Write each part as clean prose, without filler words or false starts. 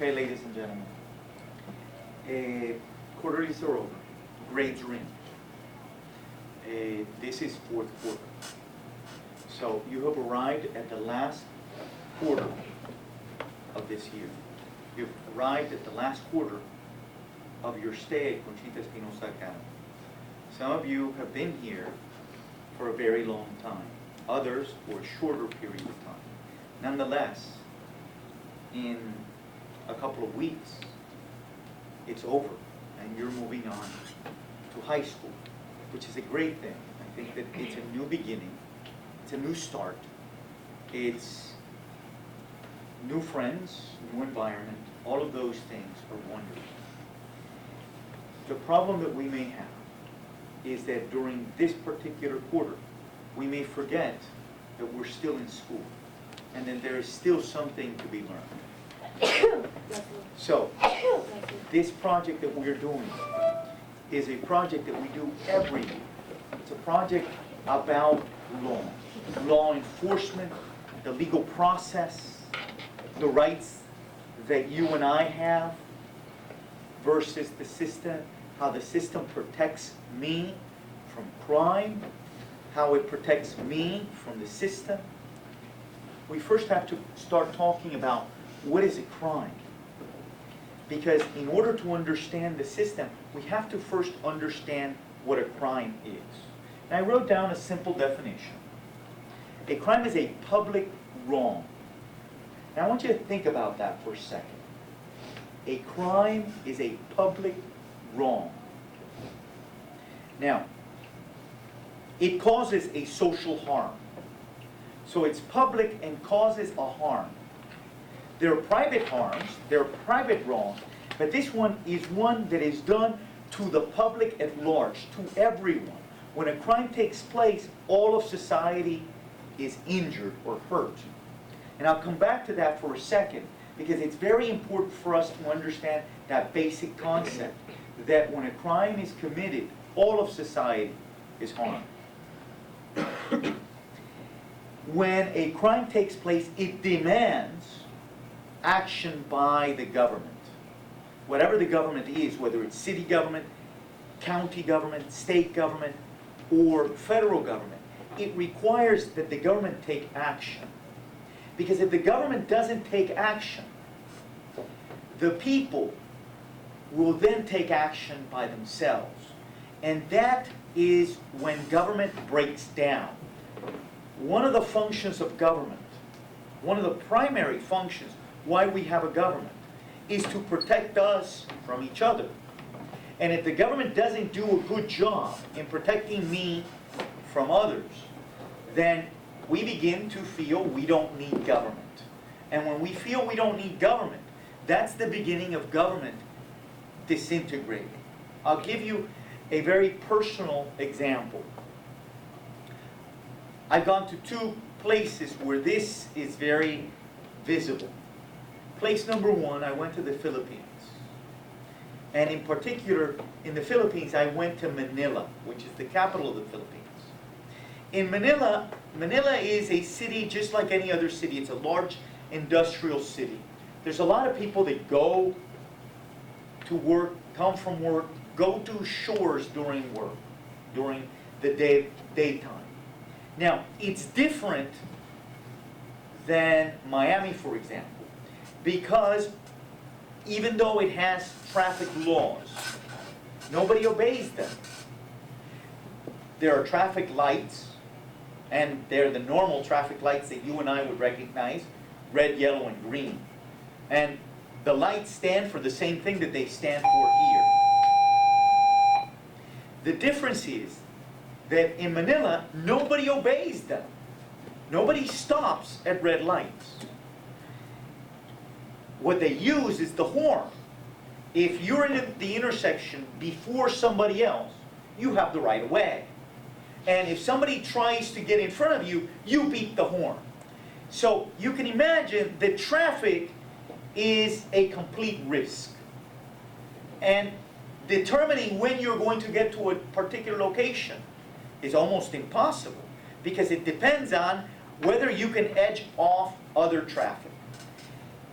Okay, ladies and gentlemen, quarterlies are over, grades are in. This is fourth quarter. So you have arrived at the last quarter of this year. You've arrived at the last quarter of your stay at Conchita Espinosa Academy. Some of you have been here for a very long time, others for a shorter period of time. Nonetheless, in a couple of weeks, it's over and you're moving on to high school, which is a great thing. I think that it's a new beginning, it's a new start, it's new friends, new environment, all of those things are wonderful. The problem that we may have is that during this particular quarter, we may forget that we're still in school and that there is still something to be learned. So, this project that we're doing is a project that we do every year. It's a project about law enforcement, the legal process, the rights that you and I have versus the system, how the system protects me from crime, how it protects me from the system. We first have to start talking about what is a crime. Because in order to understand the system, we have to first understand what a crime is. And I wrote down a simple definition. A crime is a public wrong. Now I want you to think about that for a second. A crime is a public wrong. Now, it causes a social harm. So it's public and causes a harm. There are private harms, there are private wrongs, but this one is one that is done to the public at large, to everyone. When a crime takes place, all of society is injured or hurt. And I'll come back to that for a second, because it's very important for us to understand that basic concept, that when a crime is committed, all of society is harmed. When a crime takes place, it demands action by the government. Whatever the government is, whether it's city government, county government, state government, or federal government, it requires that the government take action. Because if the government doesn't take action, the people will then take action by themselves. And that is when government breaks down. One of the functions of government, one of the primary functions why we have a government, is to protect us from each other. And if the government doesn't do a good job in protecting me from others, then we begin to feel we don't need government. And when we feel we don't need government, that's the beginning of government disintegrating. I'll give you a very personal example. I've gone to two places where this is very visible. Place number one, I went to the Philippines. And in particular, in the Philippines, I went to Manila, which is the capital of the Philippines. In Manila, Manila is a city just like any other city. It's a large industrial city. There's a lot of people that go to work, come from work, go to shores during work, during the daytime. Now, it's different than Miami, for example, because even though it has traffic laws, nobody obeys them. There are traffic lights, and they're the normal traffic lights that you and I would recognize, red, yellow, and green. And the lights stand for the same thing that they stand for here. The difference is that in Manila, nobody obeys them. Nobody stops at red lights. What they use is the horn. If you're in the intersection before somebody else, you have the right of way. And if somebody tries to get in front of you, you beep the horn. So you can imagine that traffic is a complete risk. And determining when you're going to get to a particular location is almost impossible, because it depends on whether you can edge off other traffic.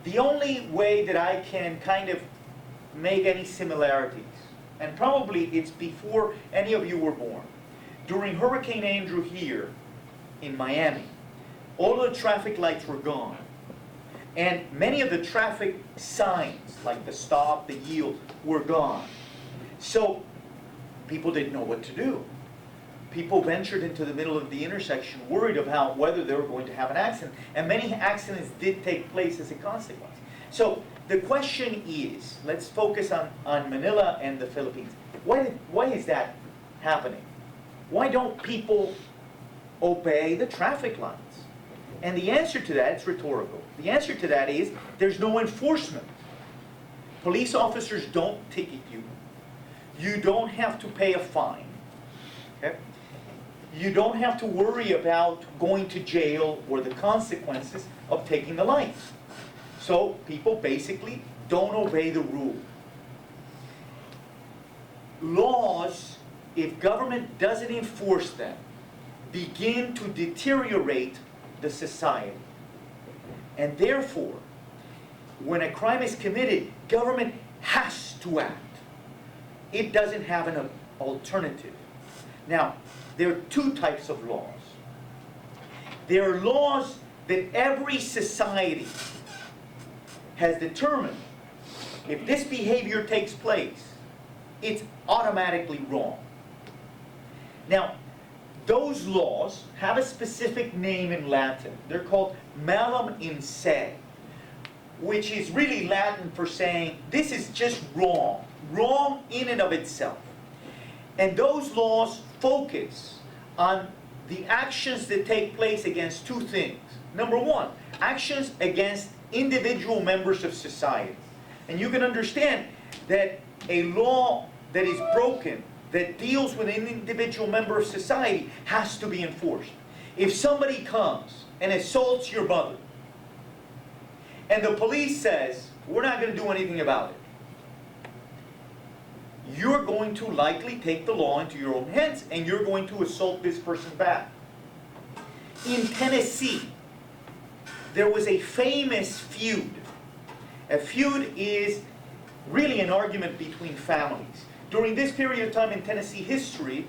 The only way that I can kind of make any similarities, and probably it's before any of you were born, during Hurricane Andrew here in Miami, all of the traffic lights were gone. And many of the traffic signs, like the stop, the yield, were gone. So people didn't know what to do. People ventured into the middle of the intersection worried about whether they were going to have an accident. And many accidents did take place as a consequence. So the question is, let's focus on Manila and the Philippines. Why is that happening? Why don't people obey the traffic lights? And the answer to that, it's rhetorical. The answer to that is there's no enforcement. Police officers don't ticket you. You don't have to pay a fine. Okay? You don't have to worry about going to jail or the consequences of taking the lights. So people basically don't obey the rule. Laws, if government doesn't enforce them, begin to deteriorate the society. And therefore, when a crime is committed, government has to act. It doesn't have an alternative. Now, there are two types of laws. There are laws that every society has determined if this behavior takes place, it's automatically wrong. Now, those laws have a specific name in Latin. They're called malum in se, which is really Latin for saying this is just wrong, wrong in and of itself. And those laws focus on the actions that take place against two things. Number one, actions against individual members of society. And you can understand that a law that is broken, that deals with an individual member of society, has to be enforced. If somebody comes and assaults your mother, and the police says, we're not going to do anything about it, you're going to likely take the law into your own hands, and you're going to assault this person back. In Tennessee, there was a famous feud. A feud is really an argument between families. During this period of time in Tennessee history,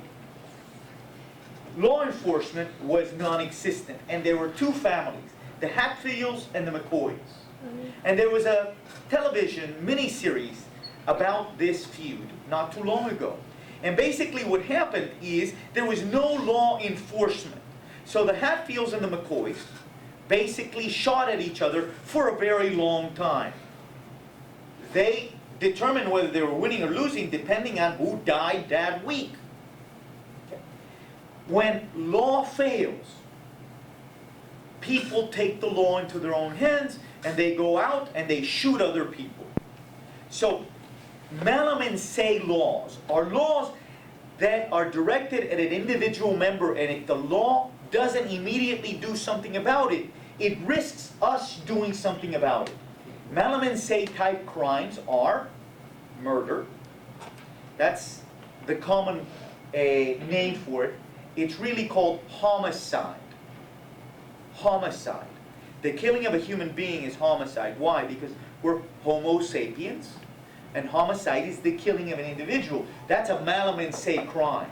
law enforcement was non-existent, and there were two families, the Hatfields and the McCoys. And there was a television miniseries about this feud not too long ago. And basically what happened is there was no law enforcement. So the Hatfields and the McCoys basically shot at each other for a very long time. They determined whether they were winning or losing depending on who died that week. When law fails, people take the law into their own hands and they go out and they shoot other people. So malum in se laws are laws that are directed at an individual member, and if the law doesn't immediately do something about it, it risks us doing something about it. Malum in se type crimes are murder. That's the common name for it. It's really called homicide. Homicide. The killing of a human being is homicide. Why? Because we're Homo sapiens, and homicide is the killing of an individual. That's a malum in se crime.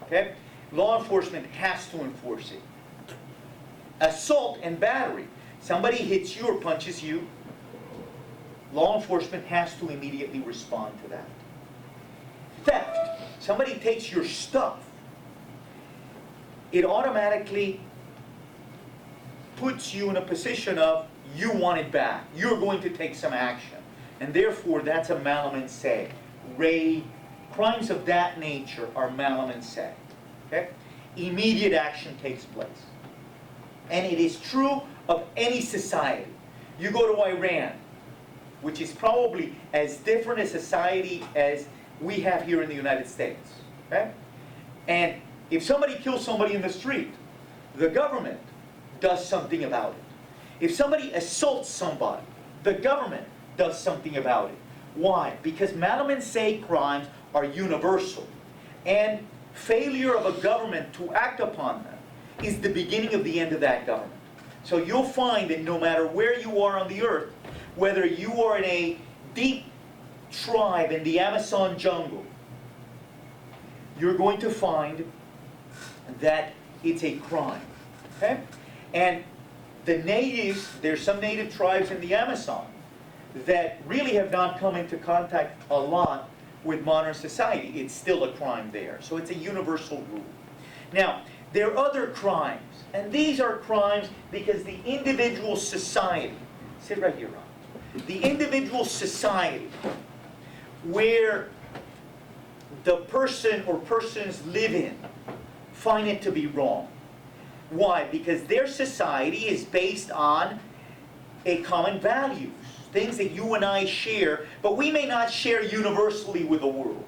Okay? Law enforcement has to enforce it. Assault and battery. Somebody hits you or punches you, law enforcement has to immediately respond to that. Theft. Somebody takes your stuff. It automatically puts you in a position of you want it back. You're going to take some action. And therefore, that's a malum in se. Raid, crimes of that nature are malum in se. Okay? Immediate action takes place. And it is true of any society. You go to Iran, which is probably as different a society as we have here in the United States. Okay? And if somebody kills somebody in the street, the government does something about it. If somebody assaults somebody, the government does something about it. Why? Because malum in se crimes are universal. And failure of a government to act upon them is the beginning of the end of that government. So you'll find that no matter where you are on the earth, whether you are in a deep tribe in the Amazon jungle, you're going to find that it's a crime. Okay? And the natives, there's some native tribes in the Amazon that really have not come into contact a lot with modern society. It's still a crime there. So it's a universal rule. Now, there are other crimes, and these are crimes because the individual society, sit right here, Ron, the individual society where the person or persons live in find it to be wrong. Why? Because their society is based on a common values, things that you and I share, but we may not share universally with the world.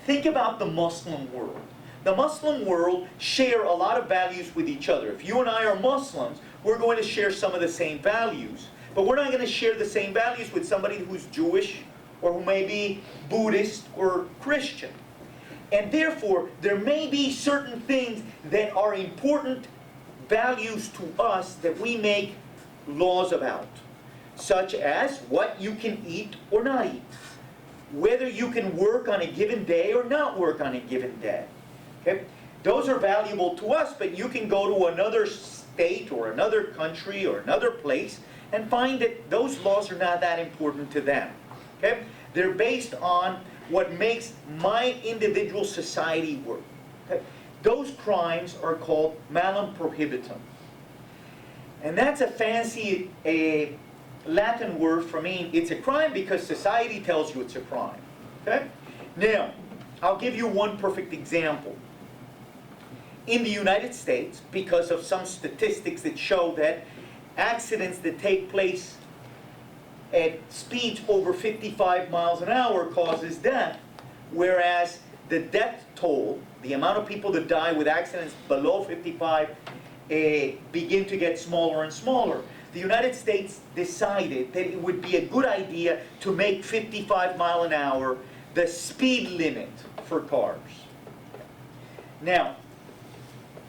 Think about the Muslim world. The Muslim world share a lot of values with each other. If you and I are Muslims, we're going to share some of the same values, but we're not going to share the same values with somebody who's Jewish or who may be Buddhist or Christian. And therefore, there may be certain things that are important values to us that we make laws about, such as what you can eat or not eat, whether you can work on a given day or not work on a given day. Okay? Those are valuable to us, but you can go to another state or another country or another place and find that those laws are not that important to them. Okay? They're based on what makes my individual society work. Okay? Those crimes are called malum prohibitum. And that's a fancy Latin word for mean it's a crime because society tells you it's a crime. Okay? Now, I'll give you one perfect example. In the United States, because of some statistics that show that accidents that take place at speeds over 55 miles an hour causes death, whereas the death toll, the amount of people that die with accidents below 55, begin to get smaller and smaller. The United States decided that it would be a good idea to make 55 mile an hour the speed limit for cars. Now,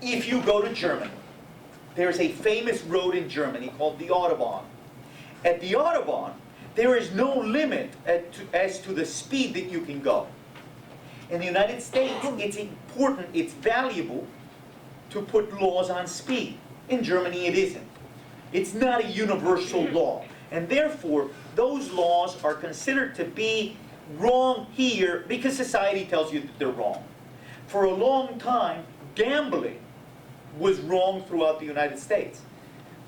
if you go to Germany, there's a famous road in Germany called the Autobahn. At the Autobahn, there is no limit as to the speed that you can go. In the United States, it's important, it's valuable to put laws on speed. In Germany, it isn't. It's not a universal law. And therefore, those laws are considered to be wrong here because society tells you that they're wrong. For a long time, gambling was wrong throughout the United States.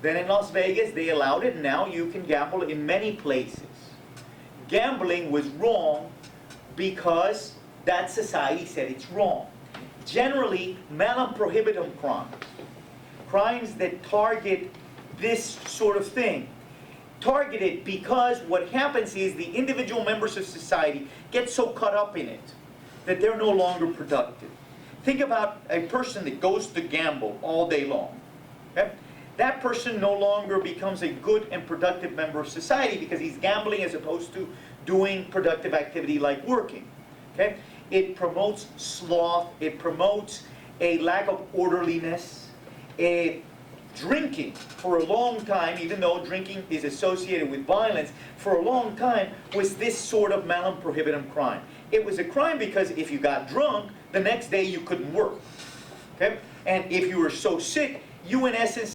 Then in Las Vegas, they allowed it, and now you can gamble in many places. Gambling was wrong because that society said it's wrong. Generally, malum prohibitum crimes, crimes that target this sort of thing, target it because what happens is the individual members of society get so caught up in it that they're no longer productive. Think about a person that goes to gamble all day long. Okay? That person no longer becomes a good and productive member of society because he's gambling as opposed to doing productive activity like working. Okay? It promotes sloth, it promotes a lack of orderliness. Drinking for a long time, even though drinking is associated with violence, for a long time was this sort of malum prohibitum crime. It was a crime because if you got drunk, the next day you couldn't work. Okay? And if you were so sick, you in essence